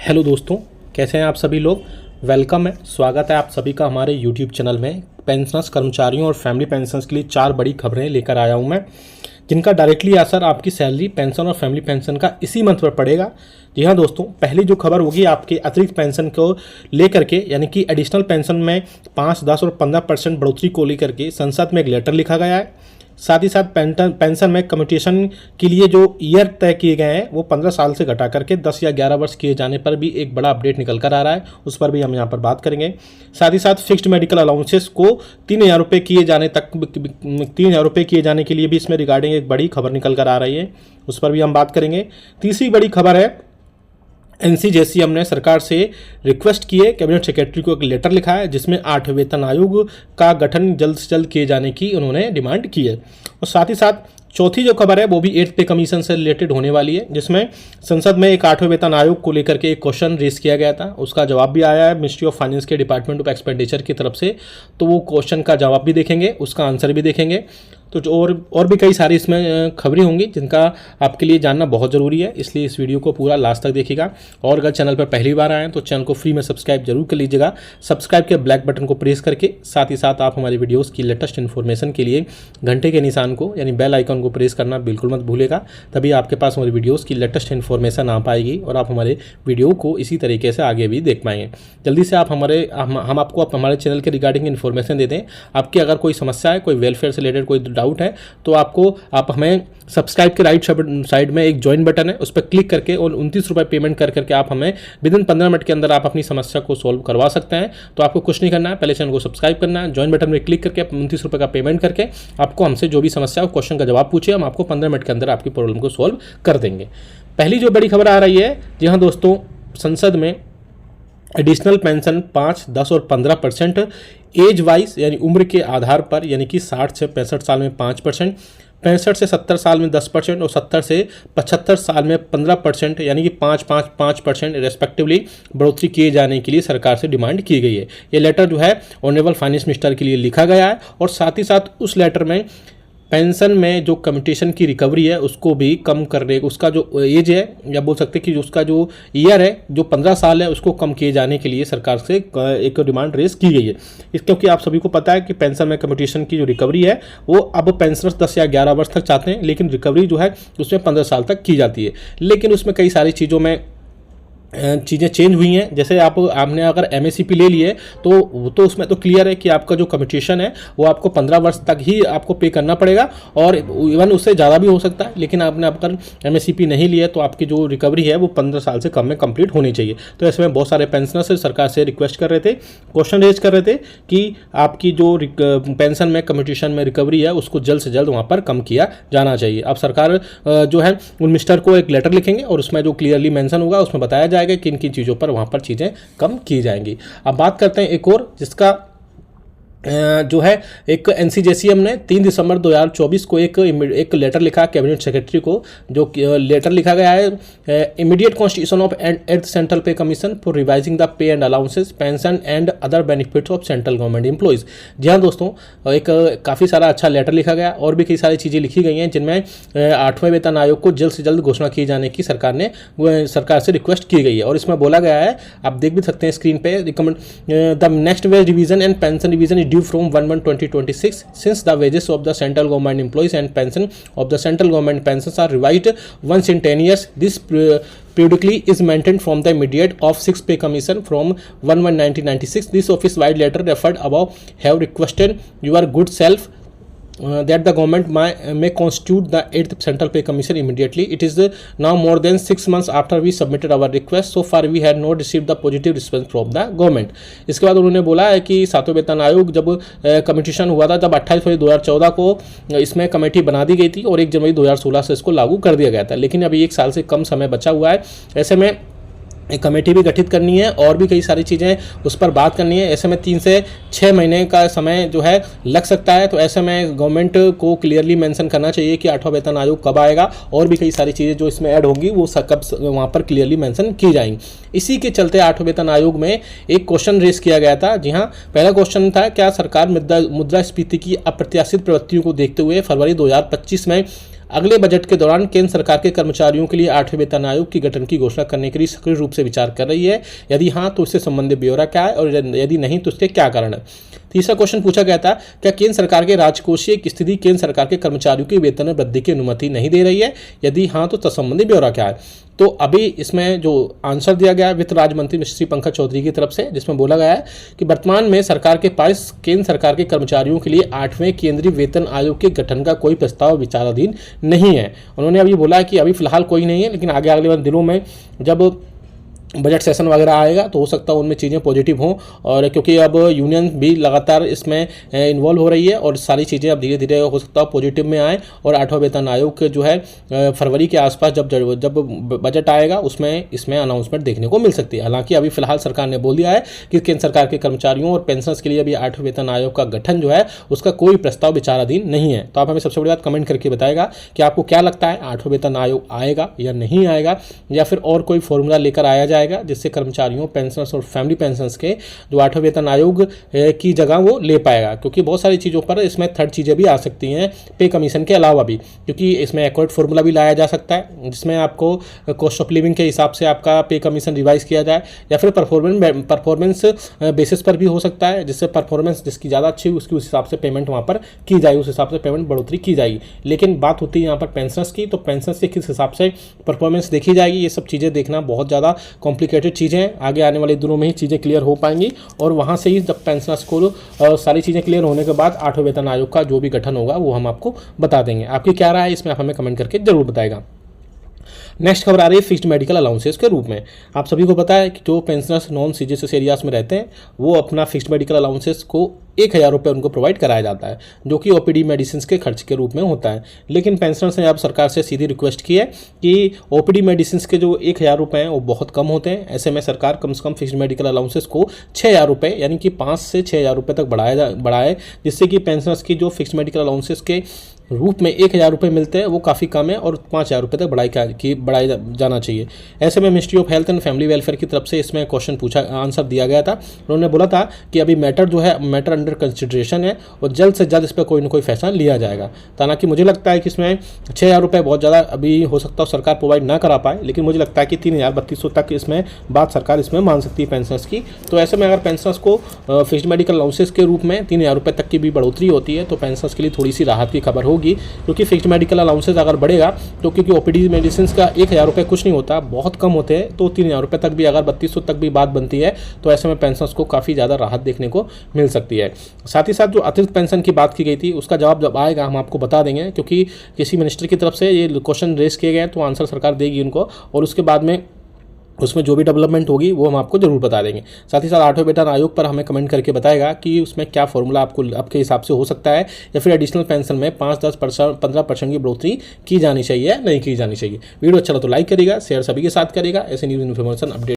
Hello दोस्तों, कैसे हैं आप सभी लोग। वेलकम है, स्वागत है आप सभी का हमारे यूट्यूब चैनल में। पेंशनर्स, कर्मचारियों और फैमिली पेंशनर्स के लिए 4 बड़ी खबरें लेकर आया हूं मैं, जिनका डायरेक्टली असर आपकी सैलरी, पेंशन और फैमिली पेंशन का इसी मंथ पर पड़ेगा। जी हाँ दोस्तों, पहली जो खबर होगी आपके अतिरिक्त पेंशन को लेकर के, यानी कि एडिशनल पेंशन में 5, 10 और 15% बढ़ोतरी को लेकर के संसद में एक लेटर लिखा गया है। साथ ही साथ पेंशन में कम्यूटेशन के लिए जो ईयर तय किए गए हैं वो 15 साल से घटा करके 10 या 11 वर्ष किए जाने पर भी एक बड़ा अपडेट निकल कर आ रहा है, उस पर भी हम यहाँ पर बात करेंगे। साथ ही साथ फिक्स्ड मेडिकल अलाउंसेस को 3,000 रुपये किए जाने तक 3,000 रुपये किए जाने के लिए भी इसमें रिगार्डिंग एक बड़ी खबर निकल कर आ रही है, उस पर भी हम बात करेंगे। तीसरी बड़ी खबर है एनसीजेसीएम ने सरकार से रिक्वेस्ट की है, कैबिनेट सेक्रेटरी को एक लेटर लिखा है जिसमें 8 वेतन आयोग का गठन जल्द से जल्द किए जाने की उन्होंने डिमांड की है। और साथ ही साथ चौथी जो खबर है वो भी 8th पे कमीशन से रिलेटेड होने वाली है, जिसमें संसद में एक 8वें वेतन आयोग को लेकर के एक क्वेश्चन रेज किया गया था। उसका जवाब भी आया है मिनिस्ट्री ऑफ फाइनेंस के डिपार्टमेंट ऑफ एक्सपेंडिचर की तरफ से, तो वो क्वेश्चन का जवाब भी देखेंगे, उसका आंसर भी देखेंगे। तो और भी कई सारी इसमें खबरें होंगी जिनका आपके लिए जानना बहुत ज़रूरी है, इसलिए इस वीडियो को पूरा लास्ट तक देखिएगा। और अगर चैनल पर पहली बार आए हैं तो चैनल को फ्री में सब्सक्राइब जरूर कर लीजिएगा। सब्सक्राइब के ब्लैक बटन को प्रेस करके साथ ही साथ आप हमारी वीडियोस की लेटेस्ट इन्फॉर्मेशन के लिए घंटे के निशान को यानी बेल आइकन को प्रेस करना बिल्कुल मत भूलेगा, तभी आपके पास हमारी वीडियोज़ की लेटेस्ट इन्फॉर्मेशन आ पाएगी और आप हमारे वीडियो को इसी तरीके से आगे भी देख पाएंगे। जल्दी से आप हम आपको हमारे चैनल के रिगार्डिंग इन्फॉर्मेशन दे दें। आपकी अगर कोई समस्या है, कोई वेलफेयर से रिलेटेड कोई डाउट है, तो आप हमें सब्सक्राइब के राइट साइड में एक ज्वाइन बटन है, उस पर क्लिक करके और 29 रुपये पेमेंट करके आप हमें विदिन 15 मिनट के अंदर आप अपनी समस्या को सॉल्व करवा सकते हैं। तो आपको कुछ नहीं करना है, पहले चैनल को सब्सक्राइब करना है, ज्वाइन बटन में क्लिक करके 29 रुपये का पेमेंट करके आपको हमसे जो भी समस्या हो क्वेश्चन का जवाब पूछिए, हम आपको 15 मिनट के अंदर आपकी प्रॉब्लम को सॉल्व कर देंगे। पहली जो बड़ी खबर आ रही है, जी हाँ दोस्तों, संसद में एडिशनल पेंशन 5, 10 और 15% एज वाइज यानी उम्र के आधार पर, यानी कि 60 से 65 साल में 5%, 65 से 70 साल में 10% और 70 से 75 साल में 15% यानी कि 5% रेस्पेक्टिवली बढ़ोतरी किए जाने के लिए सरकार से डिमांड की गई है। ये लेटर जो है ऑनरेबल फाइनेंस मिनिस्टर के लिए लिखा गया है और साथ ही साथ उस लेटर में पेंशन में जो कम्यूटेशन की रिकवरी है उसको भी कम करने, उसका जो एज है या बोल सकते हैं कि उसका जो ईयर है जो 15 साल है उसको कम किए जाने के लिए सरकार से एक डिमांड रेज की गई है। क्योंकि आप सभी को पता है कि पेंशन में कम्यूटेशन की जो रिकवरी है वो अब पेंशनर्स 10 या 11 वर्ष तक चाहते हैं, लेकिन रिकवरी जो है उसमें 15 साल तक की जाती है। लेकिन उसमें कई सारी चीज़ों में चीज़ें चेंज हुई हैं। जैसे आपने अगर एमएससीपी ले लिए तो उसमें तो क्लियर है कि आपका जो कम्यूटेशन है वो आपको 15 वर्ष तक ही आपको पे करना पड़ेगा और इवन उससे ज़्यादा भी हो सकता है। लेकिन आपने अगर एमएससीपी नहीं लिया तो आपकी जो रिकवरी है वो 15 साल से कम में कंप्लीट होनी चाहिए। तो ऐसे में बहुत सारे पेंशनर्स सरकार से रिक्वेस्ट कर रहे थे, क्वेश्चन रेज कर रहे थे कि आपकी जो पेंशन में कम्यूटेशन में रिकवरी है उसको जल्द से जल्द वहाँ पर कम किया जाना चाहिए। अब सरकार जो है उन मिनिस्टर को एक लेटर लिखेंगे और उसमें जो क्लियरली मेंशन होगा उसमें बताया जाएगा किन किन चीज़ों पर वहाँ पर चीज़ें कम की जाएंगी। अब बात करते हैं एक और, जिसका जो है एक एनसीजेसीएम ने 3 दिसंबर 2024 को एक लेटर लिखा कैबिनेट सेक्रेटरी को, जो लेटर लिखा गया है immediate constitution of eight central pay commission for revising the pay and allowances pension and other benefits of central government employees. जी हाँ दोस्तों, एक काफ़ी सारा अच्छा लेटर लिखा गया और भी कई सारी चीज़ें लिखी गई हैं जिनमें 8वें वेतन आयोग को जल्द से जल्द घोषणा की जाने की सरकार से रिक्वेस्ट की गई है। और इसमें बोला गया है, आप देख भी सकते हैं स्क्रीन पे, the next veg revision and pension revision due from 1/1/2026 since the wages of the central government employees and pension of the central government pensions are revised once in 10 years. This periodically is maintained from the immediate of 6th pay commission from 1/1/1996. This office wide letter referred above have requested your good self that the government may constitute the 8th central pay commission immediately. It is now more than 6 months after we submitted our request. So far we had not received the positive response from the government. इसके बाद उन्होंने बोला है कि 7वें वेतन आयोग जब commutation हुआ था तब 28 फरवरी 2014 को इसमें कमेटी बना दी गई थी और 1 जनवरी 2016 से इसको लागू कर दिया गया था। लेकिन अभी 1 साल से कम समय बचा हुआ है, ऐसे में एक कमेटी भी गठित करनी है और भी कई सारी चीज़ें उस पर बात करनी है। ऐसे में 3 से 6 महीने का समय जो है लग सकता है। तो ऐसे में गवर्नमेंट को क्लियरली मेंशन करना चाहिए कि 8वां वेतन आयोग कब आएगा और भी कई सारी चीज़ें जो इसमें ऐड होंगी वो कब वहाँ पर क्लियरली मेंशन की जाएंगी। इसी के चलते 8वें वेतन आयोग में एक क्वेश्चन रेज किया गया था। जी हाँ, पहला क्वेश्चन था, क्या सरकार मुद्रास्फीति की अप्रत्याशित प्रवृत्तियों को देखते हुए फरवरी 2025 में अगले बजट के दौरान केंद्र सरकार के कर्मचारियों के लिए 8वें वेतन आयोग की गठन की घोषणा करने के लिए सक्रिय रूप से विचार कर रही है? यदि हाँ तो इससे संबंधित ब्यौरा क्या है और यदि नहीं तो इसके क्या कारण है? तीसरा क्वेश्चन पूछा गया था, क्या केंद्र सरकार के राजकोषीय स्थिति केंद्र सरकार के कर्मचारियों के वेतन में वृद्धि की अनुमति नहीं दे रही है? यदि हाँ तो तत्संबंधी ब्यौरा क्या है? तो अभी इसमें जो आंसर दिया गया है वित्त राज्य मंत्री श्री पंकज चौधरी की तरफ से, जिसमें बोला गया है कि वर्तमान में सरकार के पास केंद्र सरकार के कर्मचारियों के लिए 8वें केंद्रीय वेतन आयोग के गठन का कोई प्रस्ताव विचाराधीन नहीं है। उन्होंने अभी बोला है कि अभी फिलहाल कोई नहीं है, लेकिन आगे अगले दिनों में जब बजट सेशन वगैरह आएगा तो हो सकता है उनमें चीज़ें पॉजिटिव हों, और क्योंकि अब यूनियन भी लगातार इसमें इन्वॉल्व हो रही है और सारी चीज़ें अब धीरे धीरे हो सकता है पॉजिटिव में आए, और 8वां वेतन आयोग के जो है फरवरी के आसपास जब बजट आएगा उसमें इसमें अनाउंसमेंट देखने को मिल सकती है। हालांकि अभी फिलहाल सरकार ने बोल दिया है कि केंद्र सरकार के कर्मचारियों और पेंशनर्स के लिए अभी 8वें वेतन आयोग का गठन जो है उसका कोई प्रस्ताव विचाराधीन नहीं है। तो आप हमें सबसे बड़ी बात कमेंट करके बताएगा कि आपको क्या लगता है 8वां वेतन आयोग आएगा या नहीं आएगा, या फिर और कोई फॉर्मूला लेकर आया जाएगा जिससे कर्मचारियों, पेंशनर्स और फैमिली पेंशनर्स के जो 8वें वेतन आयोग की जगह वो ले पाएगा। क्योंकि बहुत सारी चीज़ों पर इसमें थर्ड चीज़ें भी आ सकती हैं पे कमीशन के अलावा भी, क्योंकि इसमें एक्यूरेट फॉर्मूला भी लाया जा सकता है जिसमें आपको कॉस्ट ऑफ लिविंग के हिसाब से आपका पे कमीशन रिवाइज किया जाए, या फिर परफॉर्मेंस बेसिस पर भी हो सकता है, जिससे परफॉर्मेंस जिसकी ज़्यादा अच्छी हुई उसकी उस हिसाब से पेमेंट वहाँ पर की जाएगी, उस हिसाब से पेमेंट बढ़ोतरी की जाएगी। लेकिन बात होती है यहाँ पर पेंशनर्स की, तो पेंशनर्स से किस हिसाब से परफॉर्मेंस देखी जाएगी, ये सब चीज़ें देखना बहुत ज़्यादा कॉम्प्लिकेटेड चीज़ें हैं। आगे आने वाले दिनों में ही चीज़ें क्लियर हो पाएंगी, और वहाँ से ही जब पेंशनर्स को सारी चीज़ें क्लियर होने के बाद 8वें वेतन आयोग का जो भी गठन होगा वो हम आपको बता देंगे। आपकी क्या राय है इसमें आप हमें कमेंट करके जरूर बताएगा। नेक्स्ट खबर आ रही है फिक्स्ड मेडिकल अलाउंसेस के रूप में। आप सभी को पता है कि जो पेंशनर्स नॉन सीजीएचएस एरियाज में रहते हैं वो अपना फिक्स्ड मेडिकल अलाउंसेस को 1000 रुपये उनको प्रोवाइड कराया जाता है, जो कि ओपीडी मेडिसिन के खर्च के रूप में होता है। लेकिन पेंशनर्स ने अब सरकार से सीधी रिक्वेस्ट की है कि ओपीडी मेडिसिन के जो 1000 रुपये हैं वो बहुत कम होते हैं। ऐसे में सरकार कम से कम फिक्स्ड मेडिकल अलाउंसेस को 6000 रुपये यानी कि 5 से 6000 रुपये तक बढ़ाए, जिससे कि पेंशनर्स की जो फिक्स्ड मेडिकल अलाउंसेस के रूप में 1000 रुपये मिलते हैं वो काफ़ी कम है, और 5000 रुपये तक बढ़ाया जाना चाहिए। ऐसे में ministry of health and family welfare की तरफ से इसमें क्वेश्चन आंसर दिया गया था। उन्होंने बोला था कि अभी मैटर अंडर कंसिडरेशन है और जल्द से जल्द इस पर कोई ना कोई फैसला लिया जाएगा। हालांकि मुझे लगता है कि इसमें 6000 रुपये बहुत ज़्यादा अभी हो सकता है सरकार प्रोवाइड ना करा पाए, लेकिन मुझे लगता है कि 3200 तक इसमें बात सरकार इसमें मान सकती है पेंशनर्स की। तो ऐसे में अगर पेंशनर्स को फिक्स्ड मेडिकल अलाउंसेस के रूप में 3000 रुपये तक की भी बढ़ोतरी होती है तो पेंशनर्स के लिए थोड़ी सी राहत की खबर होगी, क्योंकि फिक्स्ड मेडिकल अलाउंसेस अगर बढ़ेगा तो क्योंकि ओपीडी मेडिसिन का 1000 रुपये कुछ नहीं होता, बहुत कम होते हैं, तो 3000 रुपये तक भी अगर 3200 तक भी बात बनती है तो ऐसे में पेंशनर्स को काफ़ी ज़्यादा राहत देखने को मिल सकती है। साथ ही साथ जो अतिरिक्त पेंशन की बात की गई थी उसका जवाब जब आएगा हम आपको बता देंगे, क्योंकि किसी मिनिस्टर की तरफ से ये क्वेश्चन रेस किए गए तो आंसर सरकार देगी उनको, और उसके बाद में उसमें जो भी डेवलपमेंट होगी वो हम आपको जरूर बता देंगे। साथ ही साथ 8वें वेतन आयोग पर हमें कमेंट करके बताएगा कि उसमें क्या फॉर्मूला आपके हिसाब से हो सकता है, या फिर एडिशनल पेंशन में 5-10% 15% की बढ़ोतरी की जानी चाहिए या नहीं की जानी चाहिए। वीडियो अच्छा लगा तो लाइक करेगा, शेयर सभी के साथ करेगा। ऐसे न्यूज़ इन्फॉर्मेशन अपडेट